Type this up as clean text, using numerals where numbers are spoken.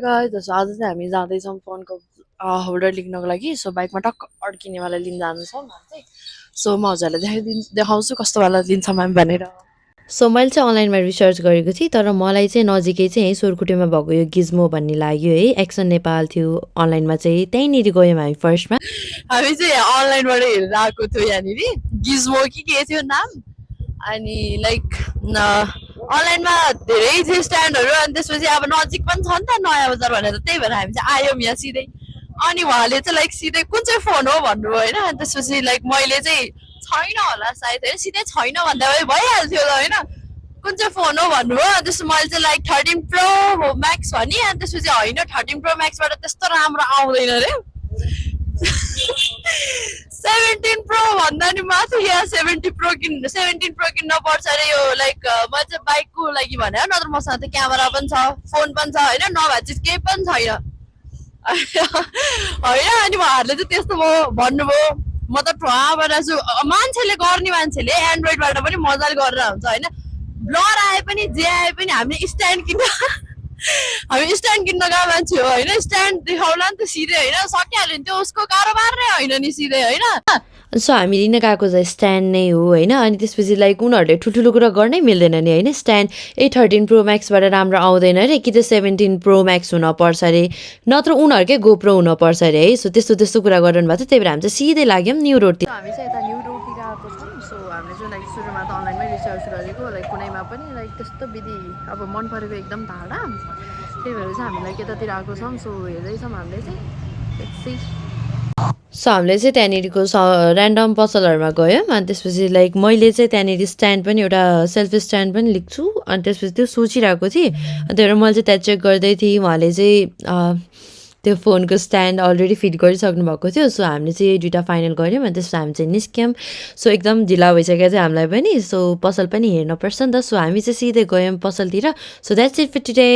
guys आज चाहिँ हामी जाँदैछौँ फोनको होल्डर लिनको लागि सो बाइकमा टक्क अड्किनेवाला लिन जान्छौँ हामी चाहिँ सो म हजुरहरूलाई देखाउँछु कस्तोवाला लिन्छौँ हामी भनेर सो मैले चाहिँ अनलाइनमा रिसर्च गरेको थिएँ तर मलाई चाहिँ नजिकै चाहिँ है सोरकुटेमा भएको यो गिज्मो भन्ने लाग्यो है एक्सन नेपाल थियो अनलाइनमा चाहिँ त्यहीँनिर गयौँ हामी फर्स्टमा हामी चाहिँ अनलाइनबाट हेरेर आएको थियो यहाँनिर गिज्मो कि के थियो नाम अनि लाइक अनलाइनमा धेरै थियो स्ट्यान्डहरू अनि त्यसपछि अब नजिक पनि छ नि त नयाँ बजार भनेर त्यही भएर हामी चाहिँ आयौँ यहाँ सिधै अनि उहाँले चाहिँ लाइक सिधै कुन चाहिँ फोन हो भन्नुभयो होइन अनि त्यसपछि लाइक मैले चाहिँ छैन होला सायद होइन सिधै छैन भन्दा भइहाल्थ्यो होला होइन कुन चाहिँ फोन हो भन्नुभयो अनि त्यसपछि मैले चाहिँ लाइक 13 प्रो हो म्याक्स भनेँ अनि त्यसपछि होइन 13 प्रो म्याक्सबाट त्यस्तो राम्रो आउँदैन अरे 17 प्रो भन्दा नि माथि या 17 प्रो किन्न पर्छ अरे यो लाइक म चाहिँ बाइकको लागि भने नत्र मसँग त क्यामेरा पनि छ फोन पनि छ होइन नभए चाहिँ केही पनि छैन होइन अनि उहाँहरूले चाहिँ त्यस्तो भयो भन्नुभयो म त ठुवाबाट छु मान्छेले गर्ने मान्छेले एन्ड्रोइडबाट पनि मजाले गरेर हुन्छ होइन ब्लर आए पनि जे आए पनि हामीले स्ट्यान्ड किन्न हामी स्ट्यान्ड किन्न गएको मान्छे हो होइन स्ट्यान्ड देखाउला नि त सिधै होइन सकिहाल्यो नि त्यो उसको कारोबार नै होइन नि सिधै होइन सो हामी लिन गएको चाहिँ स्ट्यान्ड नै हो होइन अनि त्यसपछि लाइक उनीहरूले ठुल्ठुलो कुरा गर्नै मिल्दैन नि होइन स्ट्यान्ड 13 प्रो म्याक्सबाट राम्रो आउँदैन अरे कि त 17 प्रो म्याक्स हुनपर्छ अरे नत्र उनीहरूकै गोप्रो हुनपर्छ अरे है सो त्यस्तो कुरा गर्नु भएको थियो त्यही भएर हामी चाहिँ सिधै लाग्यौँ न्यू रोडतिर हामी चाहिँ यता न्यू रोडतिर आएको छौँ सो हामीले चाहिँ लाइक सुरुमा त अनलाइनमै रिसर्च गरेको लाइक कुनैमा पनि लाइक त्यस्तो विधि अब मन परेको एकदम टाढा त्यही भएर चाहिँ हामी लाइक यतातिर आएको छौँ सो हेर्दैछौँ हामीले चाहिँ सो हामीले चाहिँ त्यहाँनिरको ऱ्यान्डम पसलहरूमा गयौँ अनि त्यसपछि लाइक मैले चाहिँ त्यहाँनिर स्ट्यान्ड पनि एउटा सेल्फी स्ट्यान्ड पनि लिख्छु अनि त्यसपछि त्यो सोचिरहेको थिएँ अनि त्यही भएर मैले चाहिँ त्यहाँ चेक गर्दै थिएँ उहाँले चाहिँ त्यो फोनको स्ट्यान्ड अलरेडी फिट गरिसक्नु भएको थियो सो हामीले चाहिँ यही दुइटा फाइनल गऱ्यौँ अनि त्यसपछि हामी चाहिँ निस्क्यौँ सो एकदम ढिला भइसक्यो चाहिँ हामीलाई पनि सो पसल पनि हेर्नुपर्छ नि त सो हामी चाहिँ सिधै गयौँ पसलतिर so that's it for today